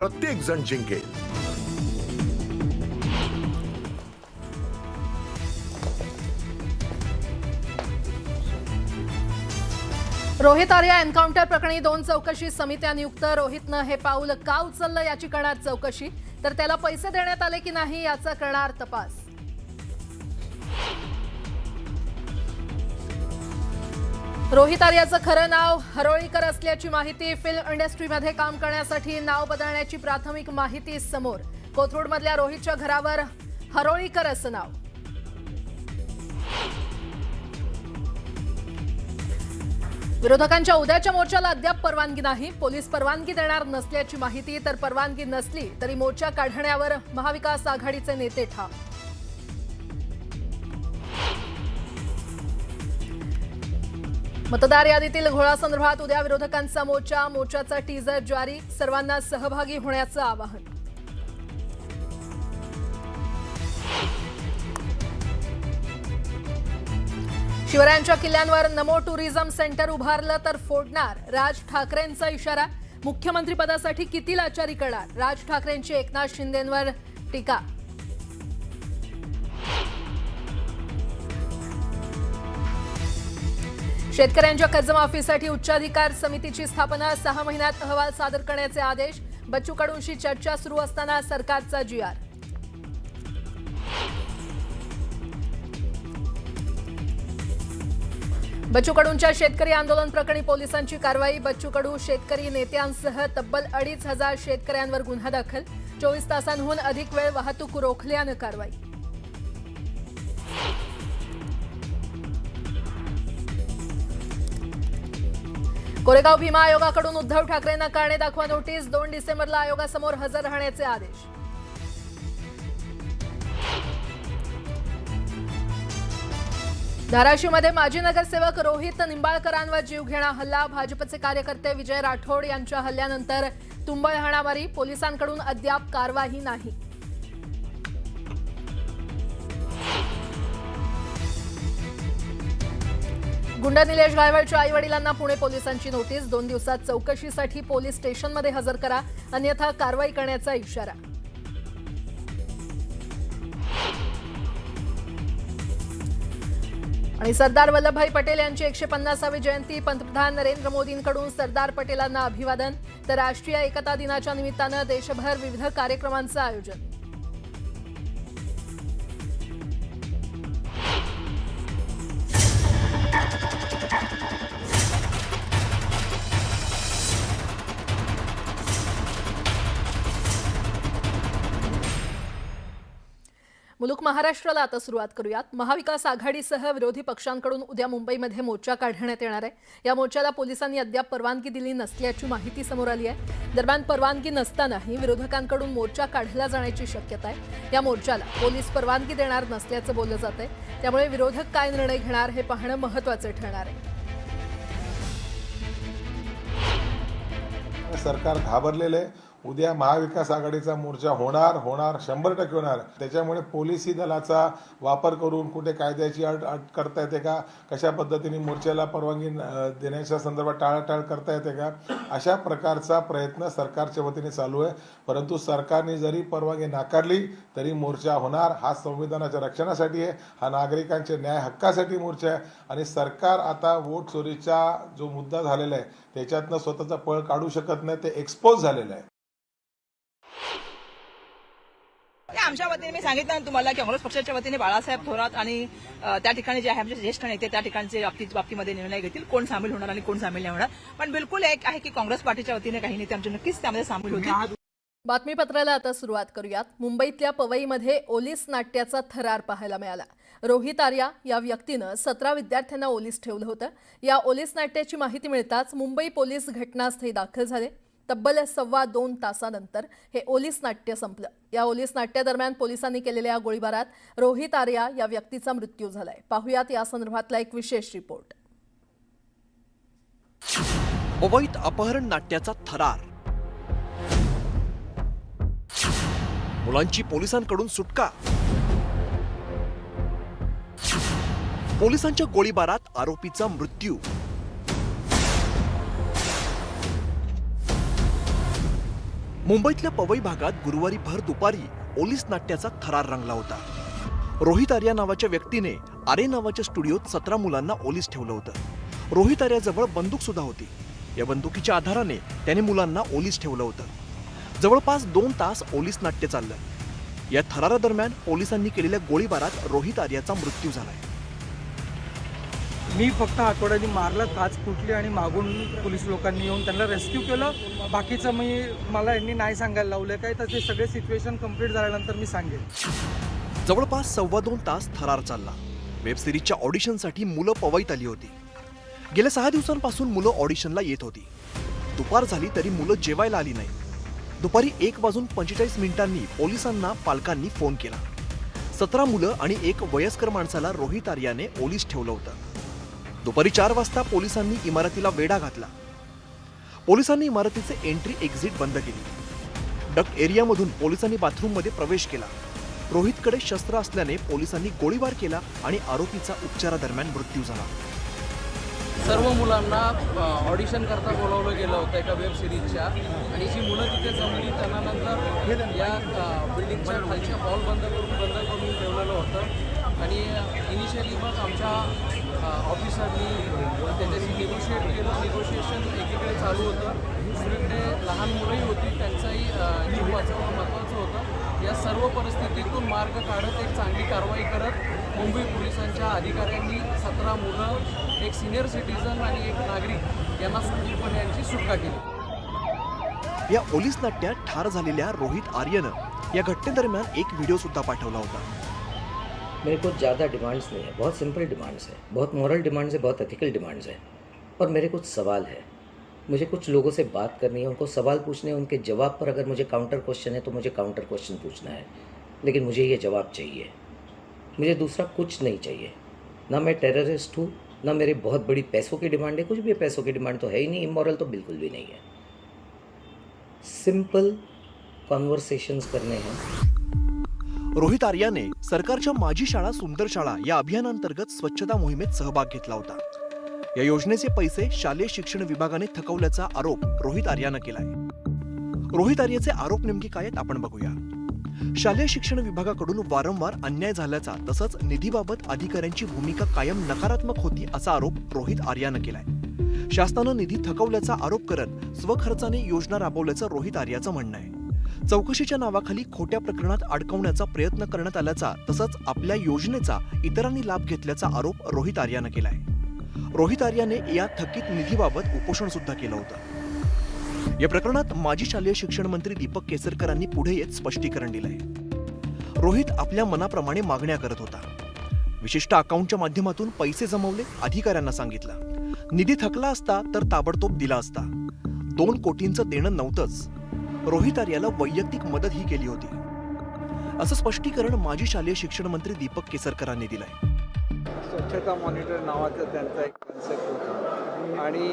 प्रत्येक जण जिंकेल. रोहित आर्या एन्काउंटर प्रकरणी 2 चौकशी समित्या नियुक्त. रोहितनं हे पाऊल का उचललं याची करणार चौकशी, तर त्याला पैसे देण्यात आले की नाही याचा करणार तपास. रोहित आर्याचं खरं नाव हरोळीकर असल्याची माहिती. फिल्म इंडस्ट्रीमध्ये काम करण्यासाठी नाव बदलण्याची प्राथमिक माहिती समोर. कोथरूडमधल्या रोहितच्या घरावर हरोळीकर असं नाव. विरोधकांच्या उद्याच्या मोर्चाला अद्याप परवानगी नाही. पोलीस परवानगी देणार नसल्याची माहिती. तर परवानगी नसली तरी मोर्चा काढण्यावर महाविकास आघाडीचे नेते ठाम. मतदार यादीतील घोळासंदर्भात उद्या विरोधकांचा मोर्चा. मोर्चाचा टीजर जारी. सर्वांना सहभागी होण्याचं आवाहन. शिवरायांच्या किल्ल्यांवर नमो टुरिझम सेंटर उभारलं तर फोडणार. राज ठाकरेंचा इशारा. मुख्यमंत्रीपदासाठी किती लाचारी करणार. राज ठाकरेंची एकनाथ शिंदेंवर टीका. शेतकऱ्यांच्या कर्जमाफीसाठी उच्चाधिकार समितीची स्थापना. 6 महिन्यात अहवाल सादर करण्याचे आदेश. बच्चू कडूंशी चर्चा सुरू असताना सरकारचा GR. बच्चू कडूंच्या शेतकरी आंदोलन प्रकरणी पोलिसांची कारवाई. बच्चू कडू शेतकरी नेत्यांसह तब्बल 2,500 शेतकऱ्यांवर गुन्हा दाखल. 24 तासांहून अधिक वेळ वाहतूक रोखल्यानं कारवाई. कोरेगाव भीमा आयोगाकडून उद्धव ठाकरेंना कारणे दाखवा नोटीस. 2 डिसेंबरला आयोगासमोर हजर राहण्याचे आदेश. धाराशिवमध्ये माजी नगरसेवक रोहित निंबाळकरांवर जीवघेणा हल्ला. भाजपचे कार्यकर्ते विजय राठोड यांच्या हल्ल्यानंतर तुंबळ हाणामारी. पोलिसांकडून अद्याप कारवाई नाही. गुंड निलेश गायवळच्या आईवडिलांना पुणे पोलिसांची नोटीस. 2 दिवसात चौकशीसाठी पोलीस स्टेशनमध्ये हजर करा, अन्यथा कारवाई करण्याचा इशारा. आणि सरदार वल्लभभाई पटेल यांची 150वी जयंती. पंतप्रधान नरेंद्र मोदींकडून सरदार पटेलांना अभिवादन. तर राष्ट्रीय एकता दिनाच्या निमित्तानं देशभर विविध कार्यक्रमांचं आयोजन. मुलुक महाराष्ट्राला आता सुरुवात करूयात. महाविकास आघाडीसह विरोधी पक्षांकडून उद्या मुंबईमध्ये मोर्चा काढण्यात येणार आहे. या मोर्चाला पोलिसांनी अद्याप परवानगी दिली नसल्याची माहिती समोर आली आहे. दरम्यान परवानगी नसतानाही विरोधकांकडून मोर्चा काढला जाण्याची शक्यता आहे. या मोर्चाला पोलीस परवानगी देणार नसल्याचं बोललं जातंय. त्यामुळे विरोधक काय निर्णय घेणार हे पाहणं महत्त्वाचं ठरणार आहे. सरकार घाबरलेले आहे. उद्या महाविकास आघाडीचा मोर्चा होणार 100% होणार. त्याच्यामुळे पोलिसी दलाचा वापर करून कुठे कायद्याची अट करता येते का, कशा पद्धतीने मोर्चाला परवानगी देण्याच्या संदर्भात टाळाटाळ करता येते का, अशा प्रकारचा प्रयत्न सरकारच्या वतीने चालू आहे. परंतु सरकारने जरी परवानगी नाकारली तरी मोर्चा होणार. हा संविधानाच्या रक्षणासाठी आहे, हा नागरिकांच्या न्याय हक्कासाठी मोर्चा आहे. आणि सरकार आता वोट चोरीचा जो मुद्दा झालेला आहे त्याच्यातनं स्वतःचा पळ काढू शकत नाही. ते एक्सपोज झालेलं आहे. आमच्या वतीने मी सांगितलं ना तुम्हाला की काँग्रेस पक्षाच्या वतीने बाळासाहेब थोरात आणि त्या ठिकाणी जे आहे आमचे ज्येष्ठ नेते त्या ठिकाणचे बाबतीमध्ये निर्णय घेतील कोण सामील होणार आणि कोण सामील नाही होणार. पण बिलकुल एक आहे की काँग्रेस पार्टीच्या वतीने काही नेते आमचे नक्कीच त्यामध्ये सामील होतील. बातमीपत्राला आता सुरुवात करूयात. मुंबईतल्या पवईमध्ये ओलीस नाट्याचा थरार पाहायला मिळाला. रोहित आर्या या व्यक्तीनं 17 विद्यार्थ्यांना ओलीस ठेवलं होतं. या ओलीस नाट्याची माहिती मिळताच मुंबई पोलीस घटनास्थळी दाखल झाले. तब्बल 2.25 तासानंतर हे ओलीस नाट्य संपलं. या ओलीस नाट्यादरम्यान पोलिसांनी केलेल्या गोळीबारात रोहित आर्या या व्यक्तीचा मृत्यू झालाय. पाहुयात या संदर्भातला एक विशेष रिपोर्ट. पवईत अपहरण नाट्याचा थरार. मुलांची पोलिसांकडून सुटका. पोलिसांच्या गोळीबारात आरोपीचा मृत्यू. मुंबईतल्या पवई भागात गुरुवारी भर दुपारी ओलीस नाट्याचा थरार रंगला होता. रोहित आर्या नावाच्या व्यक्तीने आरे नावाच्या स्टुडिओत 17 मुलांना ओलीस ठेवलं होतं. रोहित आर्याजवळ बंदूक सुद्धा होती. या बंदुकीच्या आधाराने त्याने मुलांना ओलीस ठेवलं होतं. जवळपास 2 तास ओलीस नाट्य चाललं. या थरारादरम्यान पोलिसांनी केलेल्या गोळीबारात रोहित आर्याचा मृत्यू झालाय. मी फक्त आठवड्याने मारलं, काच फुटली आणि मागून पोलीस लोकांनी येऊन त्यांना रेस्क्यू केलं. बाकीचं मला यांनी नाही सांगायला लावलं काय, तर ते सगळे सिच्युएशन कंप्लीट झाल्यानंतर मी सांगेन. जवळपास 2.25 तास थरार चालला. वेब सिरीजच्या ऑडिशनसाठी मुलं पवईत आली होती. गेल्या 6 दिवसांपासून मुलं ऑडिशनला येत होती. दुपार झाली तरी मुलं जेवायला आली नाही. दुपारी 1:45 पोलिसांना पालकांनी फोन केला. 17 मुलं आणि एक वयस्कर माणसाला रोहित आर्याने ओलीस ठेवलं होतं. दुपारी 4 वाजता पोलिसांनी इमारतीला वेढा घातला. पोलिसांनी इमारतीचे एंट्री एक्झिट बंद केली. डक्ट एरियामधून पोलिसांनी बाथरूममध्ये प्रवेश केला. रोहितकडे शस्त्र असल्याने पोलिसांनी गोळीबार केला आणि आरोपीचा उपचारादरम्यान मृत्यू झाला. सर्व मुलांना ऑडिशन करता बोलावलं गेलं होतं एका वेब सिरीजच्या, आणि जी मुलं तिथे जमली त्यांना नंतर या बिल्डिंगच्या खालच्या हॉल बंद करून ठेवलेलं होतं. आणि इनिशियली मग आमच्या ऑफिसरनी त्याच्याशी निगोशिएशन एकीकडे चालू होतं, दुसरीकडे लहान मुलंही होती, त्यांचाही जीव वाचवणं महत्त्वाचं होतं. या सर्व परिस्थितीतून मार्ग काढत एक चांगली कारवाई करत मुंबई पोलिसांच्या अधिकाऱ्यांनी 17 मुलं, एक सिनियर सिटीजन आणि एक नागरिक यांना सुखरूपपणे यांची सुटका केली. या ओलीस नाट्यात ठार झालेल्या रोहित आर्यनं या घटनेदरम्यान एक व्हिडिओ सुद्धा पाठवला होता. मेरे को ज़्यादा डिमांड्स नहीं है, बहुत सिंपल डिमांड्स है, बहुत मॉरल डिमांड्स है, बहुत एथिकल डिमांड्स है. और मेरे कुछ सवाल है, मुझे कुछ लोगों से बात करनी है, उनको सवाल पूछने हैं, उनके जवाब पर अगर मुझे काउंटर क्वेश्चन है तो मुझे काउंटर क्वेश्चन पूछना है. लेकिन मुझे ये जवाब चाहिए, मुझे दूसरा कुछ नहीं चाहिए. ना मैं टेररिस्ट हूँ, ना मेरी बहुत बड़ी पैसों की डिमांड है. कुछ भी पैसों की डिमांड तो है ही नहीं, इमोरल तो बिल्कुल भी नहीं है. सिंपल कॉन्वर्सेशंस करने हैं. रोहित आर्याने सरकारच्या माझी शाळा सुंदर शाळा या अभियानांतर्गत स्वच्छता मोहिमेत सहभाग घेतला होता. या योजनेचे पैसे शालेय शिक्षण विभागाने थकवल्याचा आरोप रोहित आर्यानं केलाय. रोहित आर्याचे आरोप नेमके काय आहेत आपण बघूया. शालेय शिक्षण विभागाकडून वारंवार अन्याय झाल्याचा तसंच निधीबाबत अधिकाऱ्यांची भूमिका कायम नकारात्मक होती असा आरोप रोहित आर्यानं केलाय. शासनानं निधी थकवल्याचा आरोप करत स्वखर्चाने योजना राबवल्याचं रोहित आर्याचं म्हणणं आहे. चौकशीच्या नावाखाली खोट्या प्रकरणात अडकवण्याचा प्रयत्न करण्यात आल्याचा तसंच आपल्या योजनेचा इतरांनी लाभ घेतल्याचा आरोप रोहित आर्यानं केलाय. रोहित आर्याने या थकीत निधीबाबत उपोषण सुद्धा केलं होतं. या प्रकरणात माजी शालेय शिक्षण मंत्री दीपक केसरकरांनी पुढे येत स्पष्टीकरण दिलंय. रोहित आपल्या मनाप्रमाणे मागण्या करत होता. विशिष्ट अकाउंटच्या माध्यमातून पैसे जमवले, अधिकाऱ्यांना सांगितलं. निधी थकला असता तर ताबडतोब दिला असता. 2 कोटींचं देणं नव्हतंच. रोहित आर्याला वैयक्तिक मदतही केली होती असं स्पष्टीकरण माजी शालेय शिक्षण मंत्री दीपक केसरकरांनी दिलंय. स्वच्छता मॉनिटर नावाचा त्यांचा एक कन्सेप्ट होता, आणि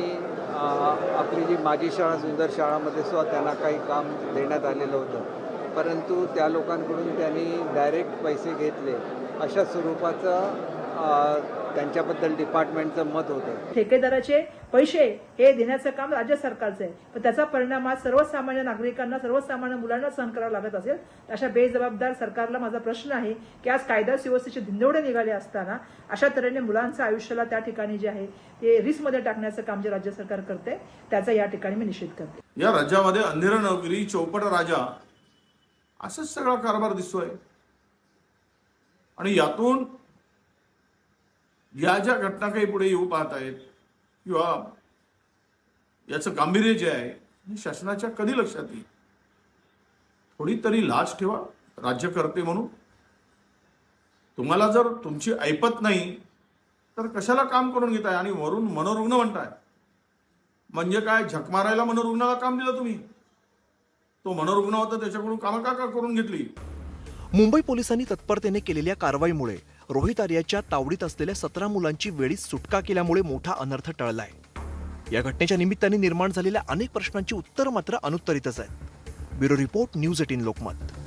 आपली जी माझी शाळा सुंदर शाळामध्ये सुद्धा त्यांना काही काम देण्यात आलेलं होतं, परंतु त्या लोकांकडून त्यांनी डायरेक्ट पैसे घेतले अशा स्वरूपाचं त्यांच्याबद्दल डिपार्टमेंटचं मत होतं. ठेकेदाराचे पैसे हे देण्याचं काम राज्य सरकारचं आहे, पण त्याचा परिणाम आज सर्वसामान्य नागरिकांना, सर्वसामान्य मुलांना सहन करावा लागत असेल. अशा बेजबाबदार सरकारला माझा प्रश्न आहे की आज कायदा सुव्यवस्थेचे धिंडवडे निघाले असताना अशा तऱ्हेने मुलांच्या आयुष्याला त्या ठिकाणी जे आहे ते रिस्कमध्ये टाकण्याचं काम जे राज्य सरकार करते त्याचा या ठिकाणी मी निषेध करते. या राज्यामध्ये अंधेर नोकरी, चौपट राजा असंच सगळा कारभार दिसतोय. आणि यातून या ज्या घटना काही पुढे येऊ पाहत आहेत किंवा याचं गांभीर्य जे आहे हे शासनाच्या कधी लक्षात येईल. थोडी तरी लाज ठेवा राज्यकर्ते म्हणून. तुम्हाला जर तुमची ऐपत नाही तर कशाला काम करून घेताय आणि वरून मनोरुग्ण म्हणताय. म्हणजे काय, झक मारायला मनोरुग्णाला काम दिलं तुम्ही? तो मनोरुग्ण होता त्याच्याकडून कामं का करून घेतली? मुंबई पोलिसांनी तत्परतेने केलेल्या कारवाईमुळे रोहित आर्याच्या तावडीत असलेल्या 17 मुलांची वेळीच सुटका केल्यामुळे मोठा अनर्थ टळलाय. या घटनेच्या निमित्ताने निर्माण झालेल्या अनेक प्रश्नांची उत्तर मात्र अनुत्तरितच आहेत. Bureau report, news 18 Lokmat.